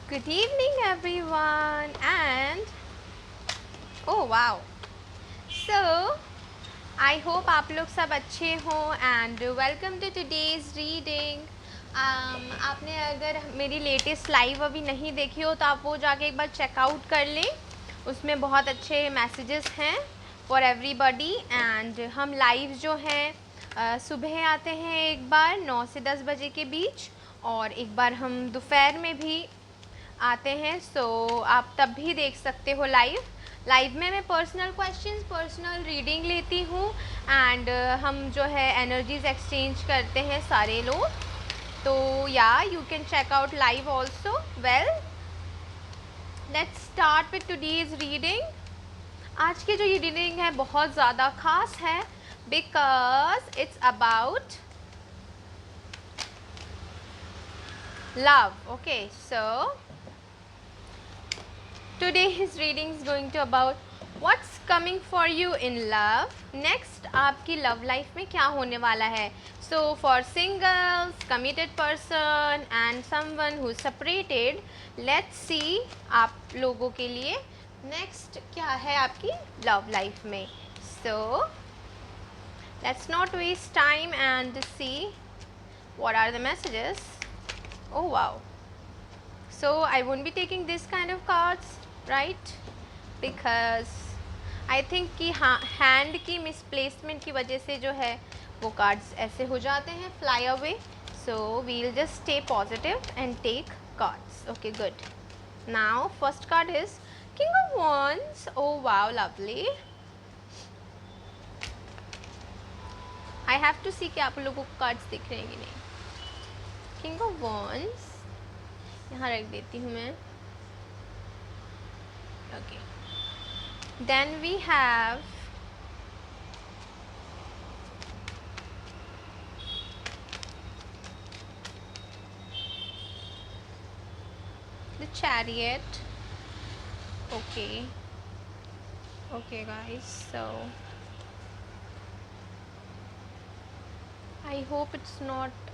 Good evening everyone and oh wow. So I hope आप लोग सब अच्छे हों and welcome to today's reading. आपने अगर मेरी लेटेस्ट लाइव अभी नहीं देखी हो तो आप वो जाके एक बार चेकआउट कर लें. उसमें बहुत अच्छे मैसेजेस हैं फॉर एवरीबॉडी एंड हम लाइव जो हैं सुबह आते हैं एक बार 9 से 10 बजे के बीच और एक बार हम दोपहर में भी आते हैं. सो आप तब भी देख सकते हो लाइव में मैं पर्सनल क्वेश्चंस पर्सनल रीडिंग लेती हूँ एंड हम जो है एनर्जीज एक्सचेंज करते हैं सारे लोग. तो yeah you can check out live also. Well let's start with today's reading. आज की जो ये रीडिंग है बहुत ज़्यादा खास है because it's about love. Okay, so today's reading is going to about what's coming for you in love. Next आपकी love life में क्या होने वाला है. So for singles, committed person and someone who's separated, let's see आप लोगों के लिए next क्या है आपकी love life में. So let's not waste time and see what are the messages. Oh wow. So I won't be taking this kind of cards, right? Because I think कि हाँ हैंड की मिसप्लेसमेंट की वजह से जो है वो कार्ड्स ऐसे हो जाते हैं fly away. So we'll just stay positive and take cards. Okay, good. Now first card is King of Wands. Oh wow, lovely. I have to see कि आप लोगों को कार्ड्स दिख रहे हैं कि नहीं. King of Wands यहाँ रख देती हूँ मैं. Okay then we have the chariot. Okay okay guys, so I hope it's not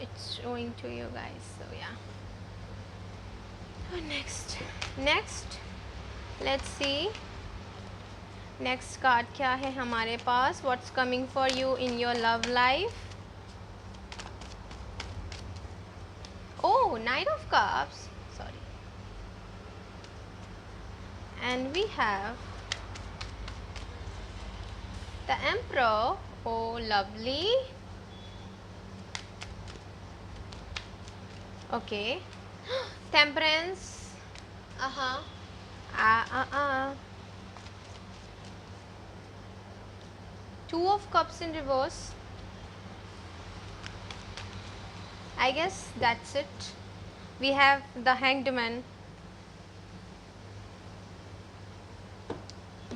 it's showing to you guys. So yeah. Oh, next let's see next card क्या है हमारे पास. what's coming for you in your love life. Oh, Knight of Cups, sorry. And we have the Emperor. Oh lovely. Okay. Temperance. Two of Cups in reverse. I guess that's it. We have the Hanged Man.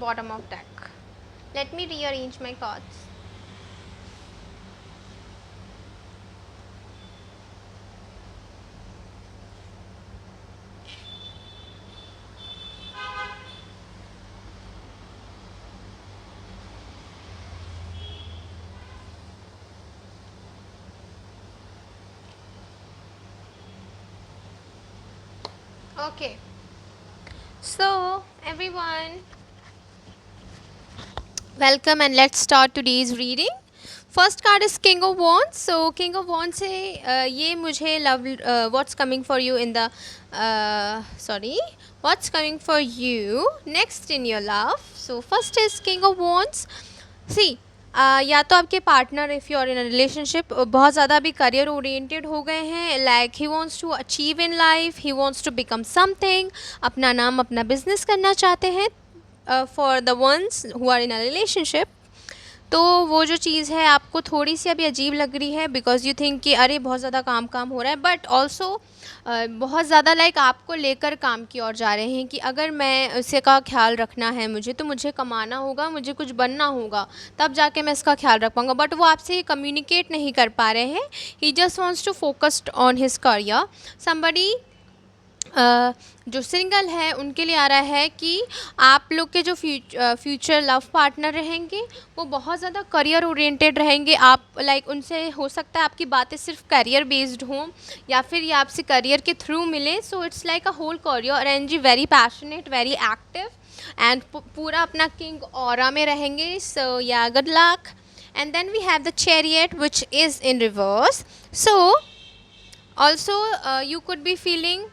Bottom of deck. Let me rearrange my cards. Okay, so everyone, welcome and let's start today's reading. First card is king of wands. So king of wands से ये मुझे love what's coming for you in the sorry what's coming for you next in your love. So first is king of wands. See या तो आपके partner if you are in a relationship बहुत ज़्यादा भी career oriented हो गए हैं. Like he wants to achieve in life, he wants to become something, अपना नाम अपना बिजनेस करना चाहते हैं. For the ones who are in a relationship, तो वो जो चीज़ है आपको थोड़ी सी अभी अजीब लग रही है बिकॉज यू थिंक कि अरे बहुत ज़्यादा काम हो रहा है. बट ऑल्सो बहुत ज़्यादा लाइक आपको लेकर काम की ओर जा रहे हैं कि अगर मैं इसे का ख्याल रखना है मुझे, तो मुझे कमाना होगा, मुझे कुछ बनना होगा, तब जाके मैं इसका ख्याल रख पाऊँगा. बट वो आपसे कम्युनिकेट नहीं कर पा रहे हैं. He just wants to focused on his career. Somebody जो सिंगल है उनके लिए आ रहा है कि आप लोग के जो फ्यूचर लव पार्टनर रहेंगे वो बहुत ज़्यादा करियर ओरिएंटेड रहेंगे। आप लाइक उनसे हो सकता है आपकी बातें सिर्फ करियर बेस्ड हों या फिर ये आपसे करियर के थ्रू मिले। So it's like a whole career energy, very passionate, very active and पूरा अपना किंग ऑरा में रहेंगे। So yeah good luck. And then we have the chariot which is in reverse. So also you could be feeling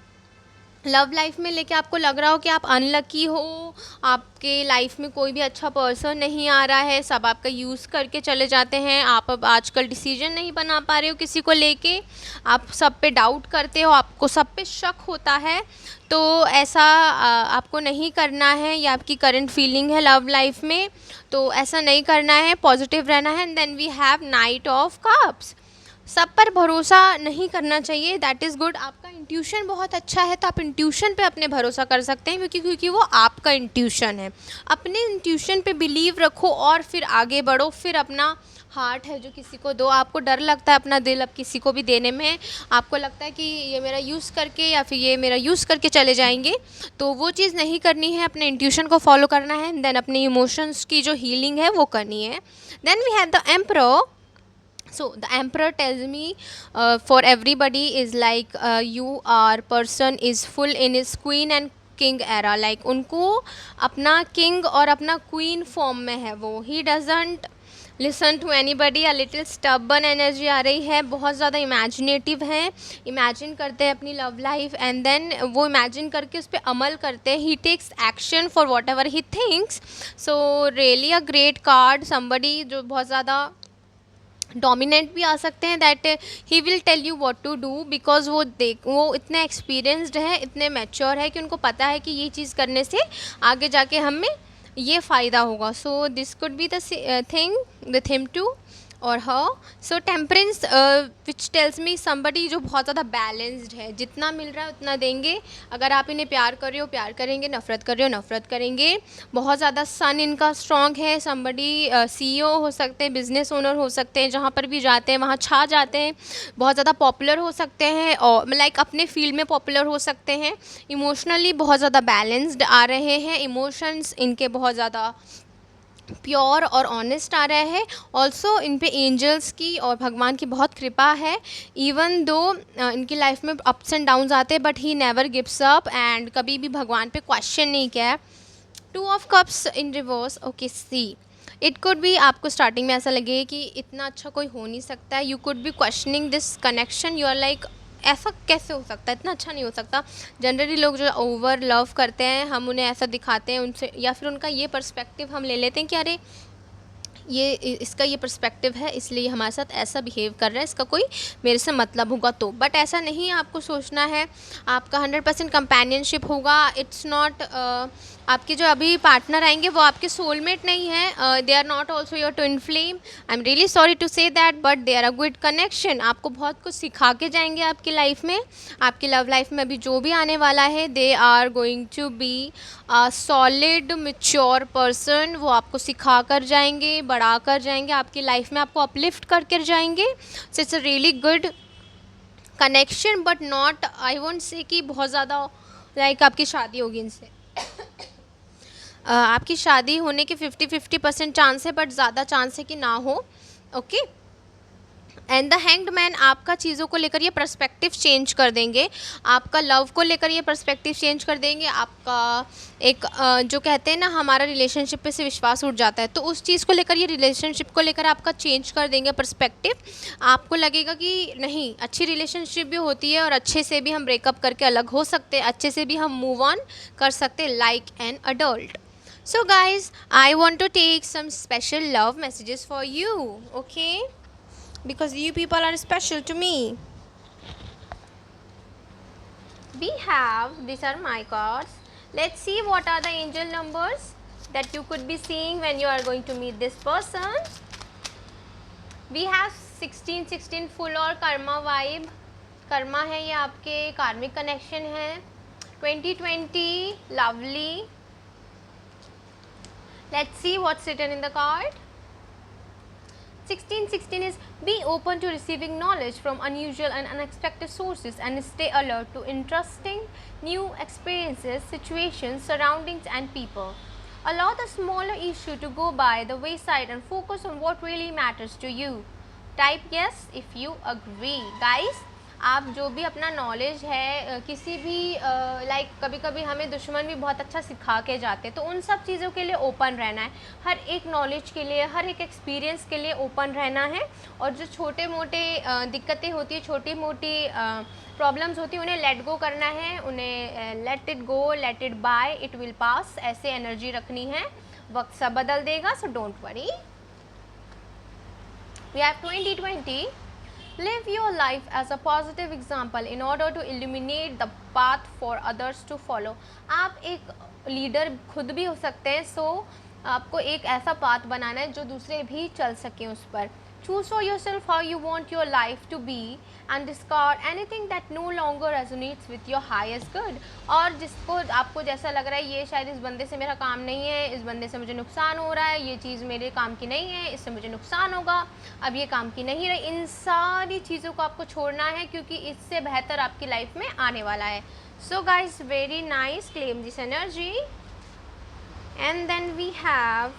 love life में लेके आपको लग रहा हो कि आप अनलकी हो, आपके लाइफ में कोई भी अच्छा पर्सन नहीं आ रहा है, सब आपका यूज़ करके चले जाते हैं। आप अब आजकल डिसीजन नहीं बना पा रहे हो किसी को लेके, आप सब पे डाउट करते हो, आपको सब पे शक होता है। तो ऐसा आपको नहीं करना है, ये आपकी करंट फीलिंग है लव लाइफ में, तो ऐसा नहीं करना है, पॉजिटिव रहना है। And then we have knight of cups. सब पर भरोसा नहीं करना चाहिए, दैट इज़ गुड। आपका इंट्यूशन बहुत अच्छा है तो आप इंट्यूशन पे अपने भरोसा कर सकते हैं, क्योंकि वो आपका इंट्यूशन है। अपने इंट्यूशन पे बिलीव रखो और फिर आगे बढ़ो। फिर अपना हार्ट है जो किसी को दो। आपको डर लगता है अपना दिल अब किसी को भी देने में, आपको लगता है कि ये मेरा यूज़ करके या फिर ये मेरा यूज़ करके चले जाएंगे, तो वो चीज़ नहीं करनी है। अपने इंट्यूशन को फॉलो करना है, देन अपने इमोशंस की जो हीलिंग है वो करनी है। Then we have the emperor. So the emperor tells me for everybody is like you are person is full in his queen and king era, like उनको अपना king और अपना queen form में है वो। he doesn't listen to anybody, a little stubborn energy आ रही है, बहुत ज़्यादा imaginative हैं, imagine करते हैं अपनी love life and then वो imagine करके उस पर अमल करते हैं। he takes action for whatever he thinks. so really a great card, somebody जो बहुत ज़्यादा डोमिनेंट भी आ सकते हैं, that he will tell you what to do, because वो इतने एक्सपीरियंसड है, इतने मैच्योर है कि उनको पता है कि ये चीज़ करने से आगे जाके हमें ये फ़ायदा होगा। So this could be the thing with him too और her. So temperance which tells me somebody जो बहुत ज़्यादा बैलेंस्ड है, जितना मिल रहा है उतना देंगे। अगर आप इन्हें प्यार कर रहे हो प्यार करेंगे, नफ़रत कर रहे हो नफ़रत करेंगे। बहुत ज़्यादा सन इनका स्ट्रॉन्ग है। समबडी CEO हो सकते हैं, बिजनेस ओनर हो सकते हैं, जहाँ पर भी जाते हैं वहाँ छा जाते हैं। बहुत ज़्यादा पॉपुलर हो सकते हैं और लाइक अपने फील्ड में पॉपुलर हो सकते हैं। इमोशनली बहुत ज़्यादा बैलेंस्ड आ रहे हैं, इमोशंस इनके बहुत ज़्यादा प्योर और ऑनेस्ट आ रहा है। ऑल्सो इन पे एंजल्स की और भगवान की बहुत कृपा है। इवन दो इनकी लाइफ में अप्स एंड डाउन्स आते हैं, but he never gives up and कभी भी भगवान पे क्वेश्चन नहीं किया है। 2 of cups in reverse. Okay, see it could be आपको स्टार्टिंग में ऐसा लगे कि इतना अच्छा कोई हो नहीं सकता है। You could be questioning this connection, you are like ऐसा कैसे हो सकता है, इतना अच्छा नहीं हो सकता। जनरली लोग जो ओवर लव करते हैं हम उन्हें ऐसा दिखाते हैं उनसे, या फिर उनका ये पर्सपेक्टिव हम ले लेते हैं कि अरे ये इसका ये पर्सपेक्टिव है इसलिए हमारे साथ ऐसा बिहेव कर रहा है, इसका कोई मेरे से मतलब होगा तो। बट ऐसा नहीं आपको सोचना है, आपका 100% कंपेनियनशिप होगा। इट्स नॉट आपके जो अभी पार्टनर आएंगे वो आपके सोलमेट नहीं है, they are not also your twin flame. I am really sorry to say that, but they are a good connection. आपको बहुत कुछ सिखा के जाएंगे आपकी लाइफ में। आपकी लव लाइफ में अभी जो भी आने वाला है, they are going to be solid mature person. वो आपको सिखा कर जाएंगे, बढ़ा कर जाएंगे, आपकी लाइफ में आपको अपलिफ्ट करके जाएंगे। So it's a really good connection, but not I won't say कि बहुत ज़्यादा लाइक आपकी शादी होगी इनसे। आपकी शादी होने के 50-50% चांस है, बट ज़्यादा चांस है कि ना हो। Okay, and the hanged man आपका चीज़ों को लेकर ये पर्सपेक्टिव चेंज कर देंगे, आपका लव को लेकर ये पर्सपेक्टिव चेंज कर देंगे। आपका एक जो कहते हैं ना हमारा रिलेशनशिप पे से विश्वास उठ जाता है, तो उस चीज़ को लेकर ये रिलेशनशिप को लेकर आपका चेंज कर देंगे पर्सपेक्टिव। आपको लगेगा कि नहीं, अच्छी रिलेशनशिप भी होती है और अच्छे से भी हम ब्रेकअप करके अलग हो सकते हैं, अच्छे से भी हम मूव ऑन कर सकते हैं like an adult. So guys, I want to take some special love messages for you, okay? Because you people are special to me. We have, these are my cards. Let's see what are the angel numbers that you could be seeing when you are going to meet this person. We have 16 full और karma vibe. Karma है ये, आपके karmic connection है। 2020 lovely. Let's see what's written in the card. 1616 is be open to receiving knowledge from unusual and unexpected sources and stay alert to interesting new experiences, situations, surroundings and people. Allow the smaller issue to go by the wayside and focus on what really matters to you. Type yes if you agree. Guys, आप जो भी अपना knowledge है किसी भी like कभी कभी हमें दुश्मन भी बहुत अच्छा सिखा के जाते हैं, तो उन सब चीज़ों के लिए ओपन रहना है, हर एक नॉलेज के लिए, हर एक एक्सपीरियंस के लिए ओपन रहना है। और जो छोटे मोटे दिक्कतें होती है, छोटी मोटी प्रॉब्लम्स होती है, उन्हें लेट गो करना है, उन्हें let it go, let it bye, it will pass, ऐसे एनर्जी रखनी है। वक्त सब बदल देगा, so don't worry. We have 2020। Live your life as a positive example in order to illuminate the path for others to follow. आप एक leader खुद भी हो सकते हैं, सो आपको एक ऐसा पाथ बनाना है जो दूसरे भी चल सकें उस पर। Choose for yourself how you want your life to be and discard anything that no longer resonates with your highest good. और जिसको आपको जैसा लग रहा है ये शायद इस बंदे से मेरा काम नहीं है, इस बंदे से मुझे नुकसान हो रहा है, ये चीज़ मेरे काम की नहीं है, इससे मुझे नुकसान होगा, अब ये काम की नहीं रही, इन सारी चीज़ों को आपको छोड़ना है क्योंकि इससे बेहतर आपकी लाइफ में आने वाला है। So guys, very nice, claim this energy. And then we have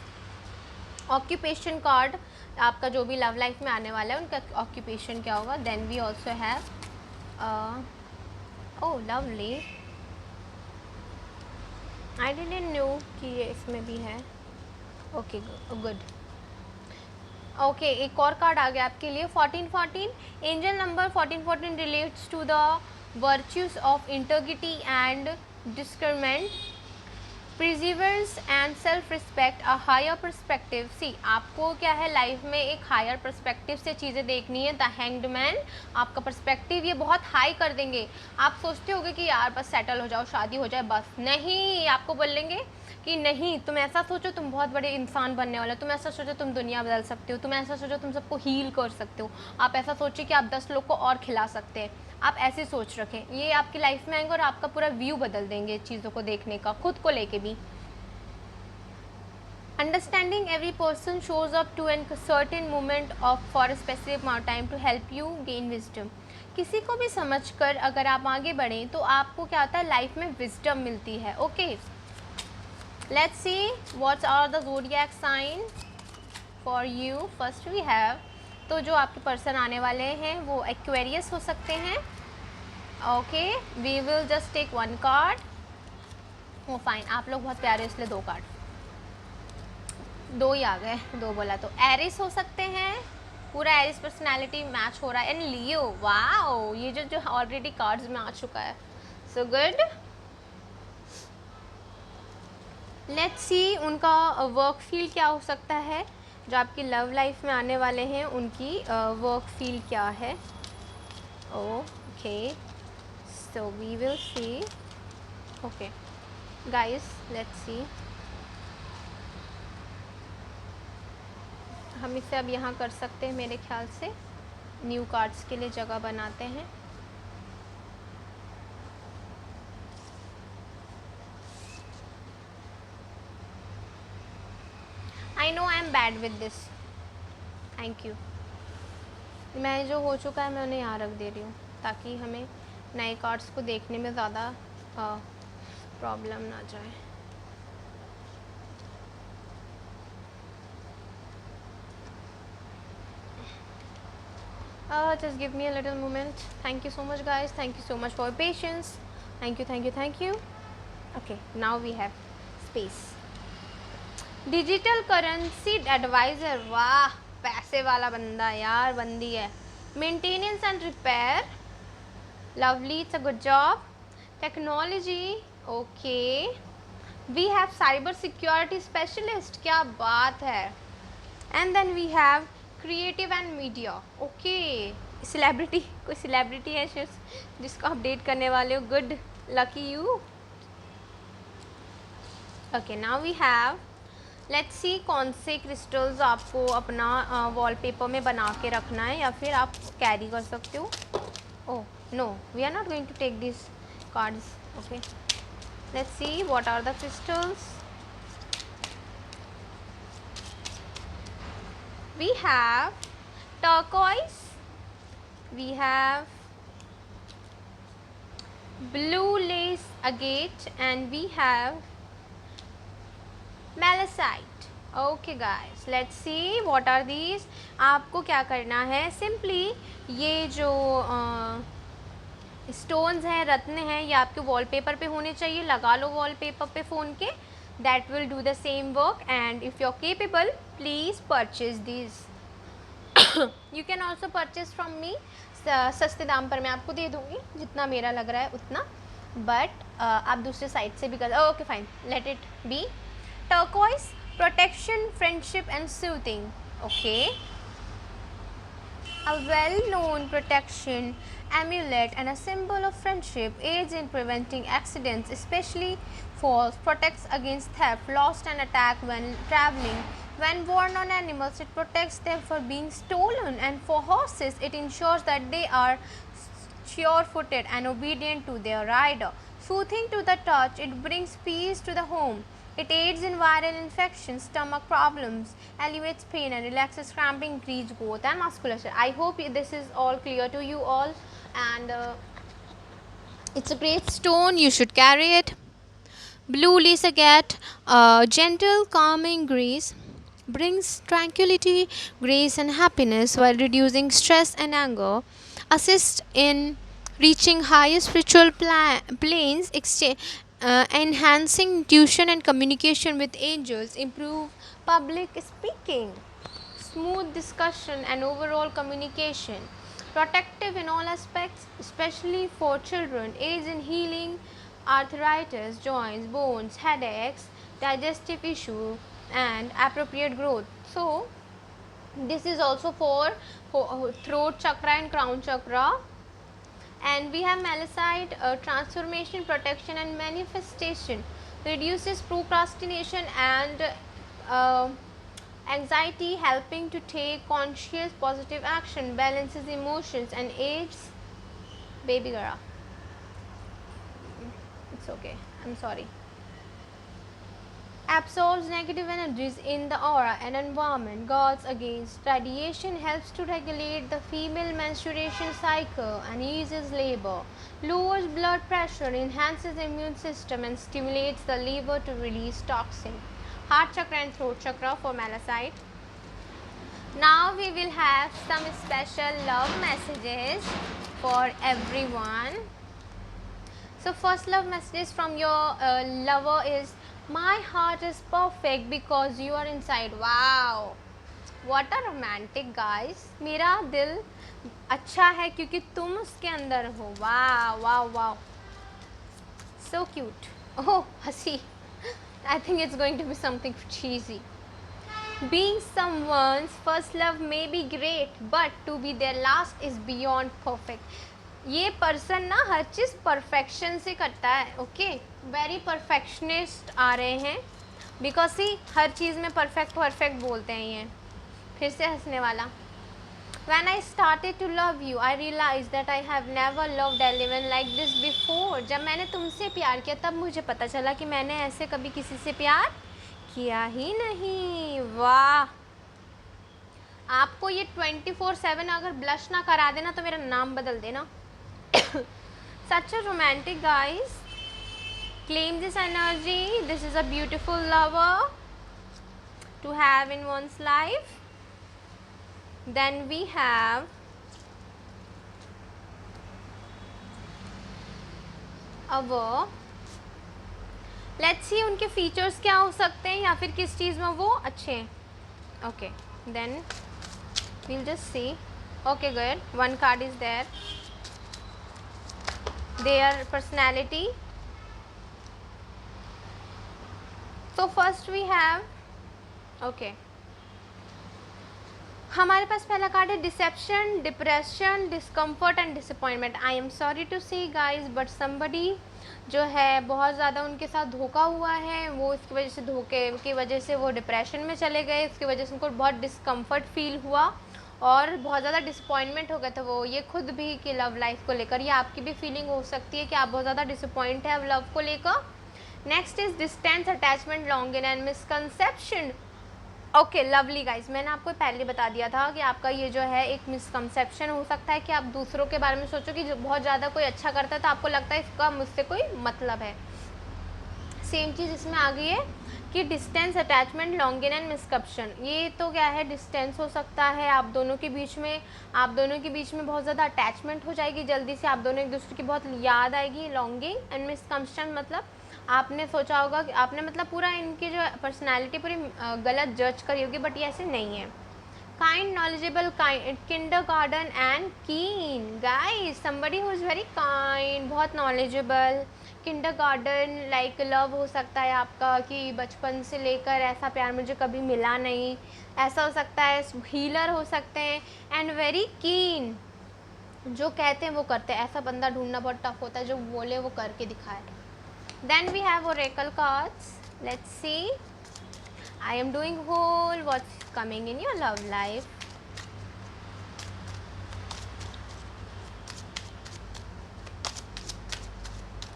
occupation card. आपका जो भी लव लाइफ में आने वाला है उनका ऑक्यूपेशन क्या होगा। Then we also have oh lovely, I didn't know कि ये इसमें भी है। Okay good. ओके, एक और कार्ड आ गया आपके लिए 1414। Angel number 1414 relates to the virtues of integrity and discernment, perseverance and self respect, a higher perspective। See आपको क्या है लाइफ में एक हायर पर्सपेक्टिव से चीज़ें देखनी है। द हैंग्ड मैन आपका पर्सपेक्टिव ये बहुत हाई कर देंगे। आप सोचते होगे कि यार बस सेटल हो जाओ, शादी हो जाए, बस नहीं, आपको बोलेंगे कि नहीं, तुम ऐसा सोचो तुम बहुत बड़े इंसान बनने वाले हो, तुम ऐसा सोचो तुम दुनिया बदल सकते हो, तुम ऐसा सोचो तुम सबको हील कर सकते हो, आप ऐसा सोचिए कि आप 10 लोग को और खिला सकते हैं। आप ऐसे सोच रखें, ये आपकी लाइफ में आएंगे और आपका पूरा व्यू बदल देंगे चीज़ों को देखने का, खुद को लेके भी। Understanding every person shows up to an certain moment of for a specific amount time to help you gain wisdom. किसी को भी समझकर अगर आप आगे बढ़ें तो आपको क्या होता है, लाइफ में विजडम मिलती है। Okay, let's see what are the zodiac sign for you. First we have, तो जो आपके पर्सन आने वाले हैं वो एक्वेरियस हो सकते हैं। Okay, we will just take one card. Oh fine, आप लोग बहुत प्यारे इसलिए 2 कार्ड, 2 ही आ गए, 2 बोला तो। एरिस हो सकते हैं, पूरा एरिस पर्सनालिटी मैच हो रहा है। एंड लियो, वाओ, ये जो ऑलरेडी कार्ड्स में आ चुका है, सो गुड। लेट्स सी उनका वर्क फील्ड क्या हो सकता है, जो आपकी लव लाइफ में आने वाले हैं उनकी वर्क फील्ड क्या है। Okay, so we will see. Okay guys, let's see, हम इसे अब यहाँ कर सकते हैं मेरे ख्याल से। न्यू कार्ड्स के लिए जगह बनाते हैं। I know I am bad with this, thank you. मैं जो हो चुका है मैं उन्हें यहाँ रख दे रही हूँ ताकि हमें नए कार्ड्स को देखने में ज़्यादा प्रॉब्लम ना जाए। Just give me a little moment. Thank you so much guys, thank you so much for your patience, thank you, thank you, thank you. Okay, now we have space. Digital currency adviser, वाह, पैसे वाला बंदा यार, बंदी है। Maintenance and repair, lovely, it's a good job. Technology, okay. We have cyber security specialist, क्या बात है। And then we have creative and media, okay. Celebrity, कोई सेलिब्रिटी है जिसको अपडेट करने वाले हो, good, lucky you. Okay, now we have, let's see कौन से क्रिस्टल्स आपको अपना वॉलपेपर में बना के रखना है या फिर आप कैरी कर सकते हो। Oh no, we are not going to take this cards. Okay, let's see what are the crystals. we have turquoise, we have blue lace agate, and we have malachite. Okay guys, let's see what are these. आपको क्या करना है, simply ये जो stones हैं, रत्न हैं, ये आपके वॉलपेपर पे होने चाहिए. लगा लो वॉलपेपर पे फ़ोन के. That will do the same work. And if you are capable, please purchase this. You can also purchase from me. सस्ते दाम पर मैं आपको दे दूँगी, जितना मेरा लग रहा है उतना. बट आप दूसरे साइड से भी कर. Okay fine, let it be. Turquoise, protection, friendship and soothing. Okay, a well-known protection amulet and a symbol of friendship, aids in preventing accidents, especially falls, protects against theft, loss and attack when traveling. When worn on animals, it protects them from being stolen, and for horses, it ensures that they are sure-footed and obedient to their rider. Soothing to the touch, it brings peace to the home. It aids in viral infections, stomach problems, alleviates pain and relaxes cramping, increases growth and musculature. I hope this is all clear to you all, and it's a great stone. You should carry it. Blue lace agate, gentle calming grace, brings tranquility, grace and happiness while reducing stress and anger, assists in reaching higher spiritual planes, enhancing intuition and communication with angels, improve public speaking, smooth discussion and overall communication, protective in all aspects, especially for children, aids in healing arthritis, joints, bones, headaches, digestive issue and appropriate growth. So this is also for throat chakra and crown chakra. And we have malachite, transformation, protection and manifestation, reduces procrastination and anxiety, helping to take conscious positive action, balances emotions and aids baby girl. It's okay, I'm sorry. Absorbs negative energies in the aura and environment, guards against radiation, helps to regulate the female menstruation cycle and eases labor, lowers blood pressure, enhances immune system and stimulates the liver to release toxin. Heart chakra and throat chakra for malachite. Now we will have some special love messages for everyone. So first love message from your lover is, my heart is perfect because you are inside. Wow, what a romantic guys. मेरा दिल अच्छा है क्योंकि तुम उसके अंदर हो. Wow, wow, wow, so cute. Oh, हंसी. I think it's going to be something cheesy. Being someone's first love may be great, but to be their last is beyond perfect. ये पर्सन ना हर चीज़ परफेक्शन से करता है. Okay, very perfectionist आ रहे हैं, because he हर चीज़ में perfect बोलते हैं. ये फिर से हंसने वाला. When I started to love you, I realized that I have never loved anyone like this before. जब मैंने तुमसे प्यार किया तब मुझे पता चला कि मैंने ऐसे कभी किसी से प्यार किया ही नहीं. वाह, आपको ये 24/7 अगर ब्लश ना करा देना तो मेरा नाम बदल देना. Such a romantic guys. Claim this energy. This is a beautiful lover to have in one's life. Then we have our, let's see उनके features क्या हो सकते हैं या फिर किस चीज़ में वो अच्छे हैं. Okay, then we'll just see. Okay, good. One card is there. Their personality. So first we have, okay, हमारे पास पहला कार्ड है deception, depression, discomfort and disappointment. I am sorry to say guys, but somebody जो है बहुत ज़्यादा उनके साथ धोखा हुआ है. वो इसकी वजह से, धोखे की वजह से वो डिप्रेशन में चले गए. इसकी वजह से उनको बहुत डिस्कम्फर्ट फील हुआ और बहुत ज़्यादा डिसअपॉइंटमेंट हो गया था वो, ये खुद भी कि लव लाइफ को लेकर. ये आपकी भी फीलिंग हो सकती है कि आप बहुत ज़्यादा डिसअपॉइंट है अब लव को लेकर. Next is distance, attachment, longing and misconception. Okay lovely guys, मैंने आपको पहले बता दिया था कि आपका ये जो है एक मिसकंसेप्शन हो सकता है कि आप दूसरों के बारे में सोचो कि जो बहुत ज़्यादा कोई अच्छा करता है तो आपको लगता है इसका मुझसे कोई मतलब है। सेम चीज़ इसमें आ गई है कि डिस्टेंस, अटैचमेंट, लॉन्गिन एंड मिसकप्शन। ये तो क्या है, डिस्टेंस हो सकता है आप दोनों के बीच में बहुत ज़्यादा अटैचमेंट हो जाएगी, जल्दी से आप दोनों एक दूसरे की बहुत याद आएगी। लॉन्गिंग एंड मिसकप्शन मतलब आपने सोचा होगा कि आपने मतलब पूरा इनकी जो पर्सनैलिटी पूरी गलत जज करी होगी, बट ये ऐसे नहीं है। kind, knowledgeable, kindergarten and keen guys, somebody who is very kind, बहुत knowledgeable। kindergarten like love हो सकता है आपका कि बचपन से लेकर ऐसा प्यार मुझे कभी मिला नहीं, ऐसा हो सकता है। healer हो सकते हैं and very keen, जो कहते हैं वो करते हैं। ऐसा बंदा ढूंढना बहुत टफ होता है जो बोले वो करके दिखाए। then we have oracle cards, let's see। I am doing whole what's coming in your love life।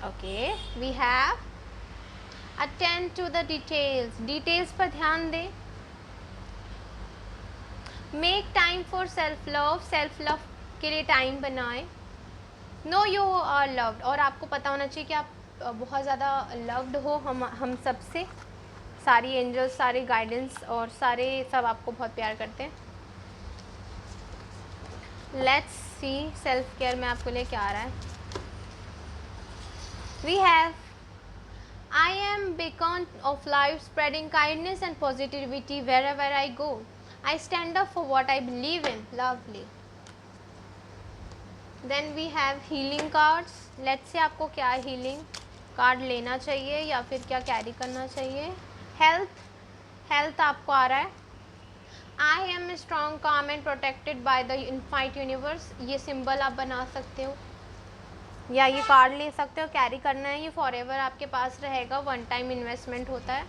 Okay, we have attend to the details, details पर ध्यान दें। make time for self love, self love के लिए time बनाएं। know you are loved, और आपको पता होना चाहिए कि आप बहुत ज़्यादा loved हो हम सब से। सारी एंजल्स, सारे गाइडेंस और सारे सब आपको बहुत प्यार करते हैं। लेट्स सी सेल्फ केयर में आपके लिए क्या आ रहा है। We have I am beacon of life, spreading kindness and positivity wherever I go. I stand up for what I believe in. Lovely. Then we have healing cards. Let's say आपको क्या healing card लेना चाहिए या फिर क्या carry करना चाहिए। Health आपको आ रहा है। आई एम स्ट्रॉन्ग, काम and protected by the इनफाइट universe. ये सिंबल आप बना सकते हो या ये कार्ड ले सकते हो, कैरी करना है, ये फॉर एवर आपके पास रहेगा, वन टाइम इन्वेस्टमेंट होता है।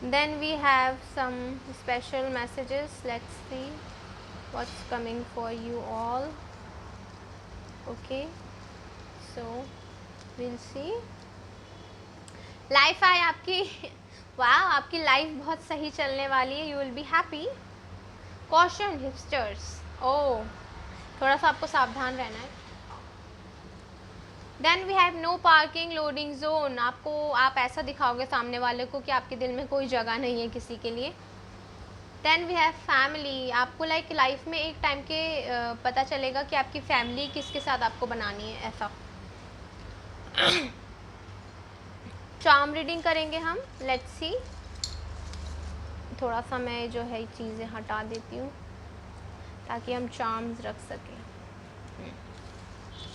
Then we have some special messages, let's see what's coming for you all. Okay, so will see. Life है आपकी वाह, आपकी लाइफ बहुत सही चलने वाली है। You will be happy. Caution hipsters, oh थोड़ा सा आपको सावधान रहना है। Then we have no parking, loading zone. आप ऐसा दिखाओगे सामने वाले को कि आपके दिल में कोई जगह नहीं है किसी के लिए। Then we have family. आपको लाइफ में एक टाइम के पता चलेगा कि आपकी फैमिली किसके साथ आपको बनानी है, ऐसा। चार्म रीडिंग करेंगे हम, लेट्स सी। थोड़ा सा मैं जो है चीज़ें हटा देती हूँ ताकि हम चार्म्स रख सकें।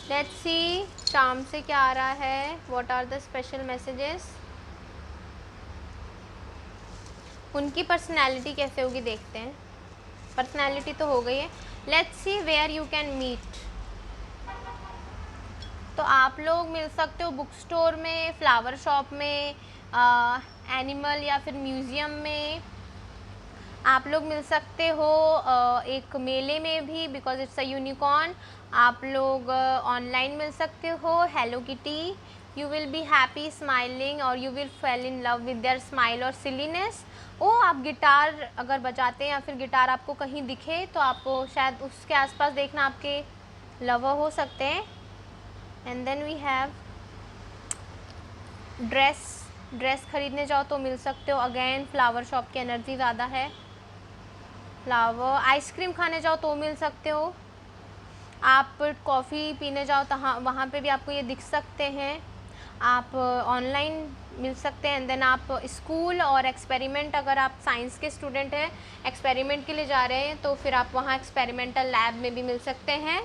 लेट्स सी चार्म से क्या आ रहा है, what are the special messages. उनकी पर्सनैलिटी कैसे होगी देखते हैं। पर्सनैलिटी तो हो गई है। Let's see where you can meet. तो आप लोग मिल सकते हो बुक स्टोर में, फ्लावर शॉप में, एनिमल या फिर म्यूज़ियम में। आप लोग मिल सकते हो एक मेले में भी, बिकॉज इट्स अ यूनिकॉर्न। आप लोग ऑनलाइन मिल सकते हो, hello kitty. You will be happy smiling और you will fall in love with their smile और सिलीनेस। ओ आप गिटार अगर बजाते हैं या फिर गिटार आपको कहीं दिखे तो आपको शायद उसके आसपास देखना आपके लवर हो सकते हैं। And then we have dress खरीदने जाओ तो मिल सकते हो। अगेन फ्लावर शॉप की एनर्जी ज़्यादा है। फ्लावर, आइसक्रीम खाने जाओ तो मिल सकते हो। आप कॉफ़ी पीने जाओ तो वहाँ पे भी आपको ये दिख सकते हैं। आप ऑनलाइन मिल सकते हैं। एंड देन आप स्कूल और एक्सपेरिमेंट, अगर आप साइंस के स्टूडेंट हैं, एक्सपेरिमेंट के लिए जा रहे हैं तो फिर आप वहाँ एक्सपेरिमेंटल लैब में भी मिल सकते हैं।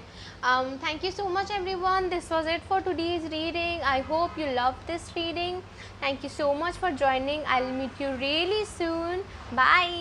Thank you so much everyone, this was it for today's reading. I hope you love this reading. Thank you so much for joining. I will meet you really soon. Bye.